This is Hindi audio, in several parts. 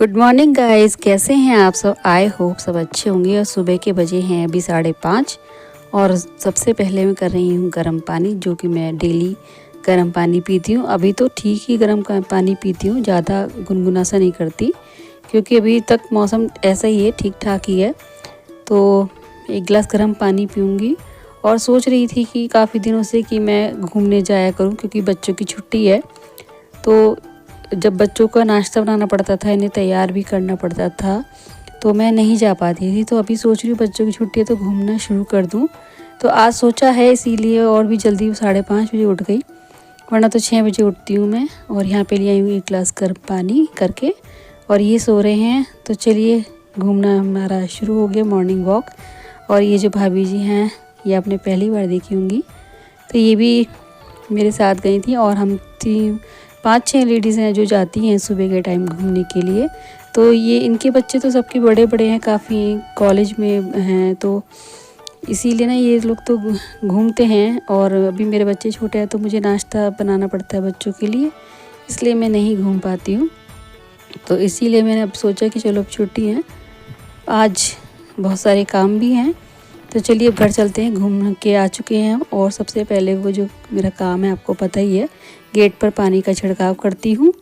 गुड मॉर्निंग गाइस, कैसे हैं आप सब। आई होप सब अच्छे होंगे। और सुबह के बजे हैं अभी 5:30 और सबसे पहले मैं कर रही हूँ गर्म पानी, जो कि मैं डेली गर्म पानी पीती हूँ। अभी तो ठीक ही गर्म पानी पीती हूँ, ज़्यादा गुनगुना सा नहीं करती, क्योंकि अभी तक मौसम ऐसा ही है, ठीक ठाक ही है। तो एक गिलास गर्म पानी पीऊँगी। और सोच रही थी कि काफ़ी दिनों से कि मैं घूमने जाया करूँ, क्योंकि बच्चों की छुट्टी है। तो जब बच्चों का नाश्ता बनाना पड़ता था, इन्हें तैयार भी करना पड़ता था, तो मैं नहीं जा पाती थी। तो अभी सोच रही हूँ बच्चों की छुट्टी है तो घूमना शुरू कर दूँ। तो आज सोचा है इसीलिए, और भी जल्दी 5:30 बजे उठ गई, वरना तो 6 बजे उठती हूँ मैं। और यहाँ पे ले आई हूँ एक गिलास गर्म पानी करके, और ये सो रहे हैं। तो चलिए, घूमना हमारा शुरू हो गया, मॉर्निंग वॉक। और ये जो भाभी जी हैं, ये आपने पहली बार देखी होंगी, तो ये भी मेरे साथ गई थी। और हम 5-6 लेडीज़ हैं जो जाती हैं सुबह के टाइम घूमने के लिए। तो ये इनके बच्चे तो सबके बड़े बड़े हैं, काफ़ी कॉलेज में हैं, तो इसीलिए ना ये लोग तो घूमते हैं। और अभी मेरे बच्चे छोटे हैं, तो मुझे नाश्ता बनाना पड़ता है बच्चों के लिए, इसलिए मैं नहीं घूम पाती हूँ। तो इसीलिए मैंने अब सोचा कि चलो अब छुट्टी है, आज बहुत सारे काम भी हैं, तो चलिए अब घर चलते हैं। घूम के आ चुके हैं हम। और सबसे पहले वो जो मेरा काम है, आपको पता ही है, गेट पर पानी का छिड़काव करती हूँ।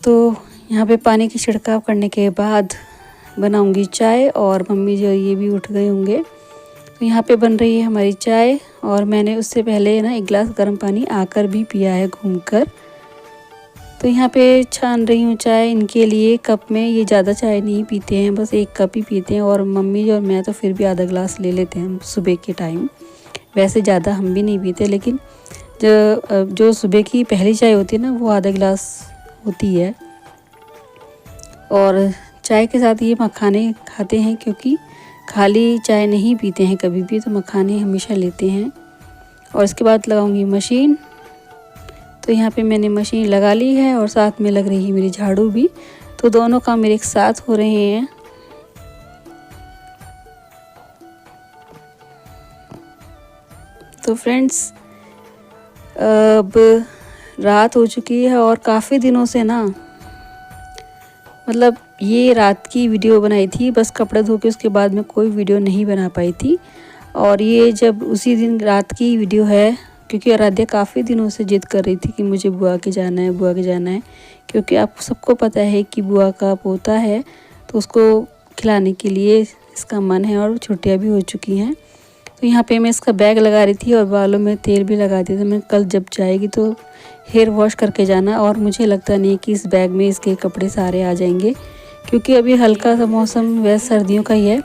तो यहाँ पे पानी की छिड़काव करने के बाद बनाऊंगी चाय। और मम्मी जो ये भी उठ गए होंगे, तो यहाँ पे बन रही है हमारी चाय। और मैंने उससे पहले ना एक गिलास गर्म पानी आकर भी पिया है घूमकर। तो यहाँ पे छान रही हूँ चाय इनके लिए कप में। ये ज़्यादा चाय नहीं पीते हैं, बस एक कप ही पीते हैं। और मम्मी और मैं तो फिर भी आधा गिलास ले लेते हैं सुबह के टाइम। वैसे ज़्यादा हम भी नहीं पीते, लेकिन जो सुबह की पहली चाय होती है ना, वो आधा गिलास होती है। और चाय के साथ ये मखाने खाते हैं, क्योंकि खाली चाय नहीं पीते हैं कभी भी, तो मखाने हमेशा लेते हैं। और इसके बाद लगाऊंगी मशीन। तो यहाँ पे मैंने मशीन लगा ली है, और साथ में लग रही है मेरी झाड़ू भी। तो दोनों काम मेरे एक साथ हो रहे हैं। तो फ्रेंड्स, अब रात हो चुकी है, और काफ़ी दिनों से ना, मतलब ये रात की वीडियो बनाई थी, बस कपड़े धो के उसके बाद में कोई वीडियो नहीं बना पाई थी। और ये जब उसी दिन रात की वीडियो है, क्योंकि आराध्या काफ़ी दिनों से जिद कर रही थी कि मुझे बुआ के जाना है, बुआ के जाना है। क्योंकि आप सबको पता है कि बुआ का पोता है, तो उसको खिलाने के लिए इसका मन है, और छुट्टियाँ भी हो चुकी हैं। तो यहाँ पे मैं इसका बैग लगा रही थी, और बालों में तेल भी लगा दिया था। मैं कल जब जाएगी तो हेयर वॉश करके जाना। और मुझे लगता नहीं कि इस बैग में इसके कपड़े सारे आ जाएंगे, क्योंकि अभी हल्का सा मौसम वैसे सर्दियों का ही है।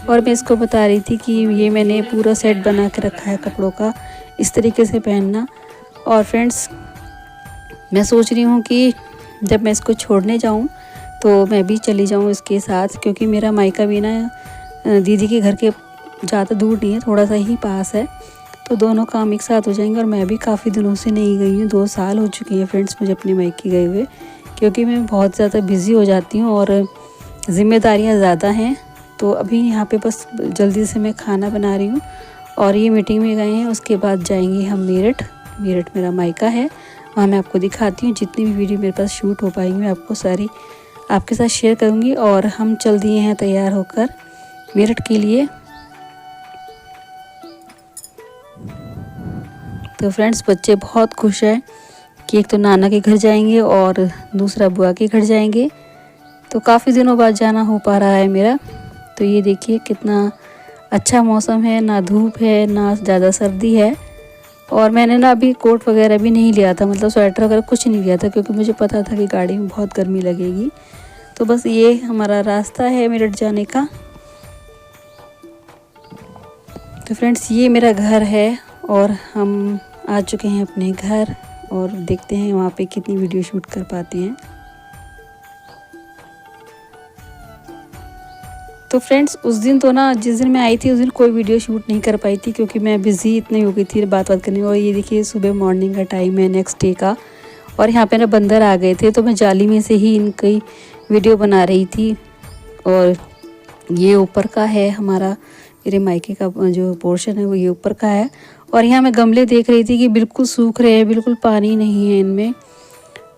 और मैं इसको बता रही थी कि ये मैंने पूरा सेट बना के रखा है कपड़ों का, इस तरीके से पहनना। और फ्रेंड्स, मैं सोच रही हूँ कि जब मैं इसको छोड़ने जाऊँ तो मैं भी चली जाऊँ इसके साथ, क्योंकि मेरा मायका भी ना दीदी के घर के ज़्यादा दूर नहीं है, थोड़ा सा ही पास है। तो दोनों काम एक साथ हो जाएंगे। और मैं भी काफ़ी दिनों से नहीं गई हूँ, 2 साल हो चुके हैं फ्रेंड्स मुझे अपने मायके गए हुए, क्योंकि मैं बहुत ज़्यादा बिज़ी हो जाती हूँ और ज़िम्मेदारियाँ ज़्यादा हैं। तो अभी यहाँ पे बस जल्दी से मैं खाना बना रही हूँ, और ये मीटिंग में गए हैं। उसके बाद जाएंगे हम मेरठ मेरा मायका है, वहाँ मैं आपको दिखाती हूँ। जितनी भी वीडियो मेरे पास शूट हो पाएंगी मैं आपको सारी आपके साथ शेयर करूँगी। और हम चल दिए हैं तैयार होकर मेरठ के लिए। तो फ्रेंड्स, बच्चे बहुत खुश हैं कि एक तो नाना के घर जाएंगे और दूसरा बुआ के घर जाएंगे। तो काफ़ी दिनों बाद जाना हो पा रहा है मेरा। तो ये देखिए कितना अच्छा मौसम है, ना धूप है ना ज़्यादा सर्दी है। और मैंने ना अभी कोट वगैरह भी नहीं लिया था, मतलब स्वेटर वगैरह कुछ नहीं लिया था, क्योंकि मुझे पता था कि गाड़ी में बहुत गर्मी लगेगी। तो बस ये हमारा रास्ता है मेरठ जाने का। तो फ्रेंड्स, ये मेरा घर है, और हम आ चुके हैं अपने घर। और देखते हैं वहाँ पे कितनी वीडियो शूट कर पाते हैं। तो फ्रेंड्स, उस दिन तो ना, जिस दिन मैं आई थी उस दिन कोई वीडियो शूट नहीं कर पाई थी, क्योंकि मैं बिज़ी इतनी हो गई थी बात करने में। और ये देखिए सुबह मॉर्निंग का टाइम है नेक्स्ट डे का, और यहाँ पे ना बंदर आ गए थे, तो मैं जाली में से ही इनकी वीडियो बना रही थी। और ये ऊपर का है हमारा, मेरे मायके का जो पोर्शन है वो ये ऊपर का है। और यहाँ मैं गमले देख रही थी कि बिल्कुल सूख रहे हैं, बिल्कुल पानी नहीं है इनमें।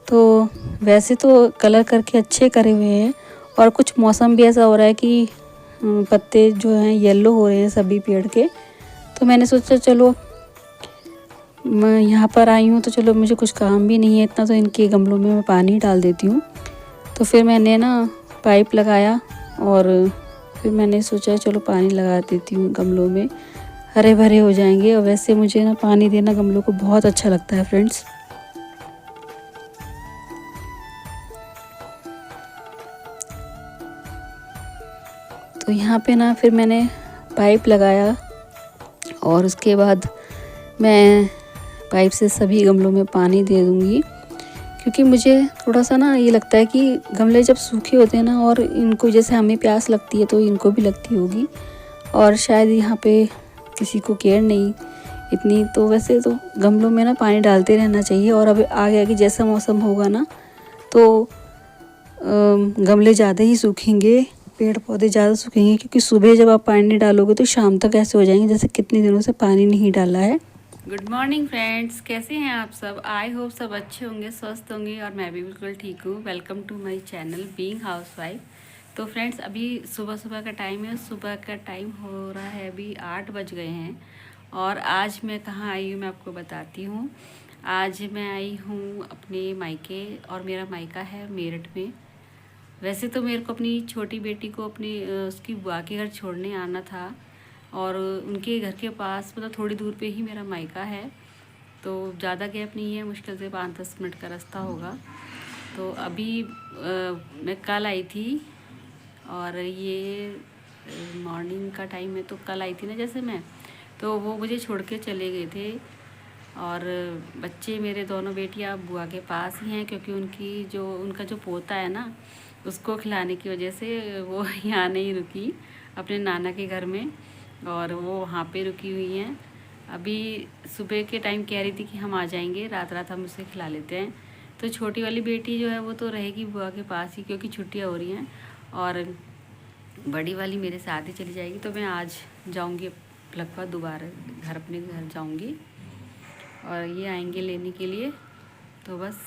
तो वैसे तो कलर करके अच्छे करे हुए हैं, और कुछ मौसम भी ऐसा हो रहा है कि पत्ते जो हैं येलो हो रहे हैं सभी पेड़ के। तो मैंने सोचा चलो मैं यहाँ पर आई हूँ तो चलो मुझे कुछ काम भी नहीं है इतना, तो इनके गमलों में मैं पानी डाल देती हूँ। तो फिर मैंने ना पाइप लगाया और फिर मैंने सोचा चलो पानी लगा देती हूँ गमलों में, हरे भरे हो जाएंगे। और वैसे मुझे ना पानी देना गमलों को बहुत अच्छा लगता है फ्रेंड्स। तो यहाँ पे ना फिर मैंने पाइप लगाया और उसके बाद मैं पाइप से सभी गमलों में पानी दे दूँगी, क्योंकि मुझे थोड़ा सा ना ये लगता है कि गमले जब सूखे होते हैं ना और इनको जैसे हमें प्यास लगती है तो इनको भी लगती होगी, और शायद यहाँ पे किसी को केयर नहीं इतनी। तो वैसे तो गमलों में ना पानी डालते रहना चाहिए। और अब आगे आगे जैसा मौसम होगा ना तो गमले ज़्यादा ही सूखेंगे, पेड़ पौधे ज़्यादा सूखेंगे, क्योंकि सुबह जब आप पानी डालोगे तो शाम तक ऐसे हो जाएंगे जैसे कितने दिनों से पानी नहीं डाला है। गुड मॉर्निंग फ्रेंड्स, कैसे हैं आप सब? आई होप सब अच्छे होंगे, स्वस्थ होंगे, और मैं भी बिल्कुल ठीक हूँ। Welcome to my channel being housewife. तो फ्रेंड्स अभी सुबह सुबह का टाइम है, सुबह का टाइम हो रहा है, अभी 8 बज गए हैं। और आज मैं कहाँ आई हूँ मैं आपको बताती हूँ। आज मैं आई हूँ अपने मायके, और मेरा मायका है मेरठ में। वैसे तो मेरे को अपनी छोटी बेटी को अपनी उसकी बुआ के घर छोड़ने आना था, और उनके घर के पास मतलब थोड़ी दूर पे ही मेरा मायका है। तो ज़्यादा गैप नहीं है, मुश्किल से 5-10 मिनट का रास्ता होगा। तो अभी मैं कल आई थी, और ये मॉर्निंग का टाइम है, तो कल आई थी ना जैसे मैं, तो वो मुझे छोड़ के चले गए थे। और बच्चे मेरे दोनों बेटियां बुआ के पास ही हैं, क्योंकि उनका जो पोता है ना, उसको खिलाने की वजह से वो यहाँ नहीं रुकी अपने नाना के घर में, और वो वहाँ पे रुकी हुई हैं। अभी सुबह के टाइम कह रही थी कि हम आ जाएंगे, रात रात हम उसे खिला लेते हैं। तो छोटी वाली बेटी जो है वो तो रहेगी बुआ के पास ही, क्योंकि छुट्टियाँ हो रही हैं, और बड़ी वाली मेरे साथ ही चली जाएगी। तो मैं आज जाऊँगी लगभग दोबारा घर, अपने घर जाऊँगी, और ये आएंगे लेने के लिए। तो बस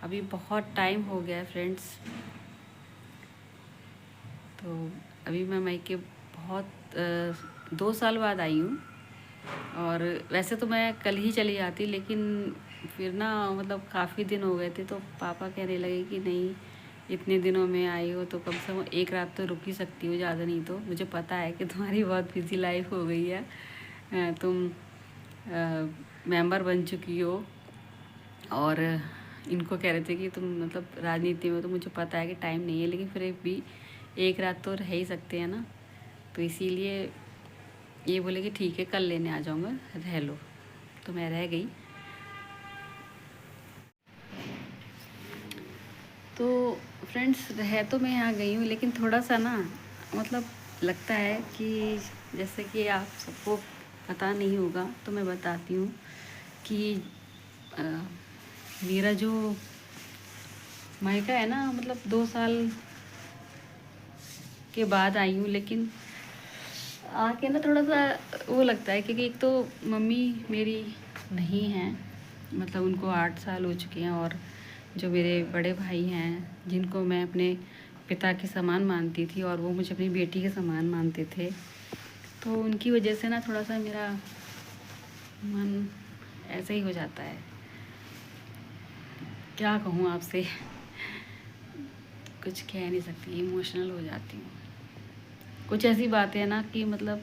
अभी बहुत टाइम हो गया है फ्रेंड्स। तो अभी मैं मायके बहुत 2 साल बाद आई हूँ। और वैसे तो मैं कल ही चली जाती, लेकिन फिर ना मतलब काफ़ी दिन हो गए थे, तो पापा कहने लगे कि नहीं, इतने दिनों में आई हो तो कम से कम एक रात तो रुक ही सकती हो, ज़्यादा नहीं तो। मुझे पता है कि तुम्हारी बहुत बिजी लाइफ हो गई है, तुम मेंबर बन चुकी हो, और इनको कह रहे थे कि तुम मतलब राजनीति में, तो मुझे पता है कि टाइम नहीं है, लेकिन फिर भी एक रात तो रह ही सकते हैं ना। तो इसीलिए ये बोले कि ठीक है कल लेने आ जाऊँगा, रह लो। तो मैं रह गई। तो फ्रेंड्स रह तो मैं यहाँ गई हूँ, लेकिन थोड़ा सा ना मतलब लगता है कि जैसे कि आप सबको पता नहीं होगा तो मैं बताती हूँ कि मेरा जो मायका है ना, मतलब 2 साल के बाद आई हूँ, लेकिन आके ना थोड़ा सा वो लगता है, क्योंकि एक तो मम्मी मेरी नहीं हैं, मतलब उनको 8 साल हो चुके हैं, और जो मेरे बड़े भाई हैं जिनको मैं अपने पिता के समान मानती थी, और वो मुझे अपनी बेटी के समान मानते थे, तो उनकी वजह से ना थोड़ा सा मेरा मन ऐसा ही हो जाता है। क्या कहूँ आपसे, कुछ कह नहीं सकती, इमोशनल हो जाती हूँ। कुछ ऐसी बातें हैं ना कि मतलब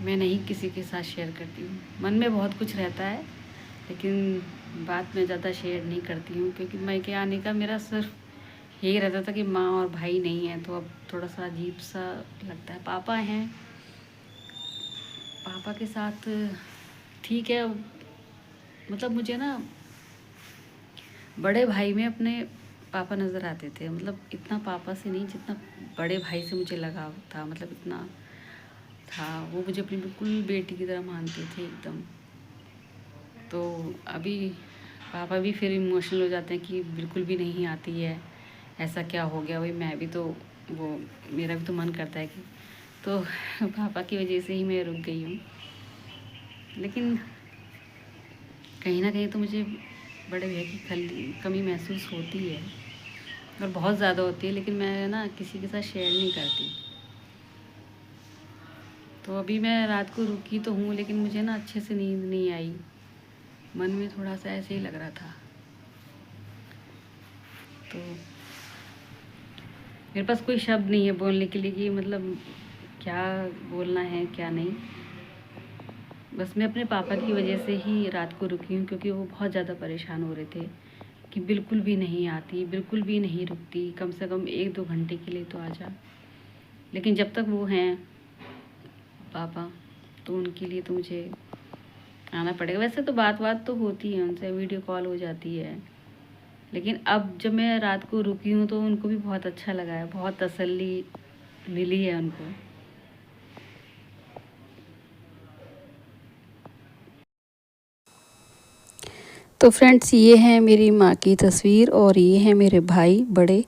मैं नहीं किसी के साथ शेयर करती हूँ। मन में बहुत कुछ रहता है, लेकिन बात में ज़्यादा शेयर नहीं करती हूँ, क्योंकि मायके आने का मेरा सिर्फ यही रहता था कि माँ और भाई नहीं है, तो अब थोड़ा सा अजीब सा लगता है। पापा हैं, पापा के साथ ठीक है, मतलब मुझे ना बड़े भाई में अपने पापा नज़र आते थे, मतलब इतना पापा से नहीं जितना बड़े भाई से मुझे लगाव था, मतलब इतना था। वो मुझे अपनी बिल्कुल बेटी की तरह मानते थे एकदम। तो अभी पापा भी फिर इमोशनल हो जाते हैं कि बिल्कुल भी नहीं आती है, ऐसा क्या हो गया। वही मैं भी तो, वो मेरा भी तो मन करता है कि, तो पापा की वजह से ही मैं रुक गई हूँ। लेकिन कहीं ना कहीं तो मुझे बड़े भैया की कमी महसूस होती है और बहुत ज़्यादा होती है, लेकिन मैं ना किसी के साथ शेयर नहीं करती। तो अभी मैं रात को रुकी तो हूँ, लेकिन मुझे ना अच्छे से नींद नहीं आई। मन में थोड़ा सा ऐसे ही लग रहा था। तो मेरे पास कोई शब्द नहीं है बोलने के लिए कि मतलब क्या बोलना है क्या नहीं। बस मैं अपने पापा की वजह से ही रात को रुकी हूँ, क्योंकि वो बहुत ज़्यादा परेशान हो रहे थे कि बिल्कुल भी नहीं आती, बिल्कुल भी नहीं रुकती, कम से कम 1-2 घंटे के लिए तो आ जा। लेकिन जब तक वो हैं पापा, तो उनके लिए तो मुझे आना पड़ेगा। वैसे तो बात तो होती है उनसे, वीडियो कॉल हो जाती है, लेकिन अब जब मैं रात को रुकी हूँ तो उनको भी बहुत अच्छा लगा है, बहुत तसल्ली मिली है उनको। तो फ्रेंड्स, ये है मेरी माँ की तस्वीर और ये है मेरे भाई बड़े,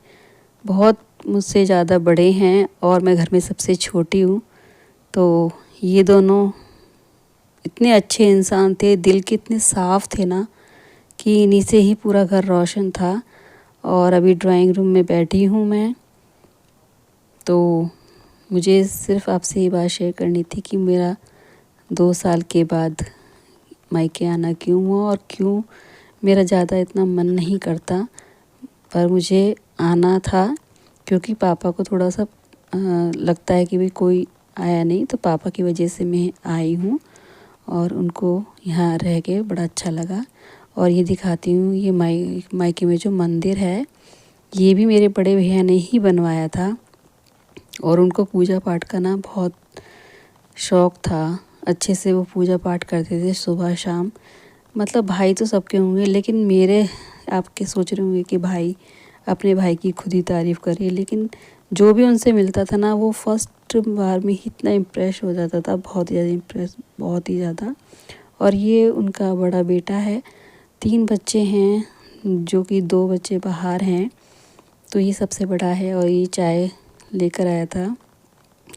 बहुत मुझसे ज़्यादा बड़े हैं और मैं घर में सबसे छोटी हूँ। तो ये दोनों इतने अच्छे इंसान थे, दिल के इतने साफ़ थे ना कि इन्हीं से ही पूरा घर रोशन था। और अभी ड्राइंग रूम में बैठी हूँ मैं। तो मुझे सिर्फ़ आपसे ये बात शेयर करनी थी कि मेरा 2 साल के बाद मायके आना क्यों हुआ और क्यों मेरा ज़्यादा इतना मन नहीं करता, पर मुझे आना था क्योंकि पापा को थोड़ा सा लगता है कि भाई कोई आया नहीं, तो पापा की वजह से मैं आई हूँ और उनको यहाँ रह के बड़ा अच्छा लगा। और ये दिखाती हूँ, ये मायके में जो मंदिर है, ये भी मेरे बड़े भैया ने ही बनवाया था और उनको पूजा पाठ का ना बहुत शौक़ था। अच्छे से वो पूजा पाठ करते थे सुबह शाम। मतलब भाई तो सबके होंगे, लेकिन मेरे, आपके सोच रहे होंगे कि भाई अपने भाई की खुद ही तारीफ़ करे, लेकिन जो भी उनसे मिलता था ना वो फर्स्ट बार में ही इतना इम्प्रेस हो जाता था, बहुत ज़्यादा इम्प्रेस, बहुत ही ज़्यादा। और ये उनका बड़ा बेटा है, 3 बच्चे हैं, जो कि 2 बच्चे बाहर हैं, तो ये सबसे बड़ा है और ये चाय लेकर आया था।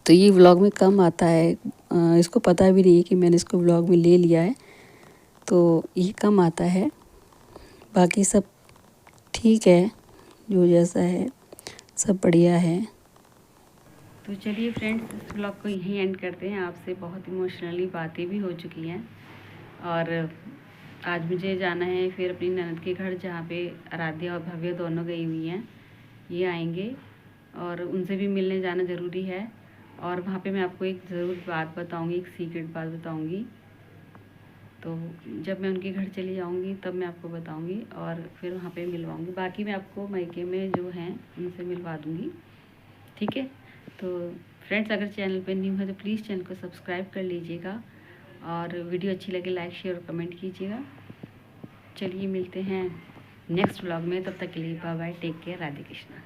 तो ये व्लॉग में कम आता है, इसको पता भी नहीं है कि मैंने इसको व्लॉग में ले लिया है, तो ये कम आता है। बाकी सब ठीक है, जो जैसा है सब बढ़िया है। तो चलिए फ्रेंड्स, इस व्लॉग को यहीं एंड करते हैं। आपसे बहुत इमोशनली बातें भी हो चुकी हैं और आज मुझे जाना है फिर अपनी ननद के घर, जहाँ पे आराध्या और भव्य दोनों गई हुई हैं। ये आएंगे और उनसे भी मिलने जाना ज़रूरी है। और वहाँ पे मैं आपको एक ज़रूर बात बताऊँगी, एक सीक्रेट बात बताऊँगी। तो जब मैं उनके घर चली जाऊँगी तब मैं आपको बताऊँगी और फिर वहाँ पे मिलवाऊँगी। बाकी मैं आपको मायके में जो हैं उनसे मिलवा दूँगी, ठीक है। तो फ्रेंड्स, अगर चैनल पे न्यू है तो प्लीज़ चैनल को सब्सक्राइब कर लीजिएगा और वीडियो अच्छी लगे लाइक शेयर और कमेंट कीजिएगा। चलिए मिलते हैं नेक्स्ट व्लॉग में, तब तक के लिए bye bye, take care, Radhe Krishna.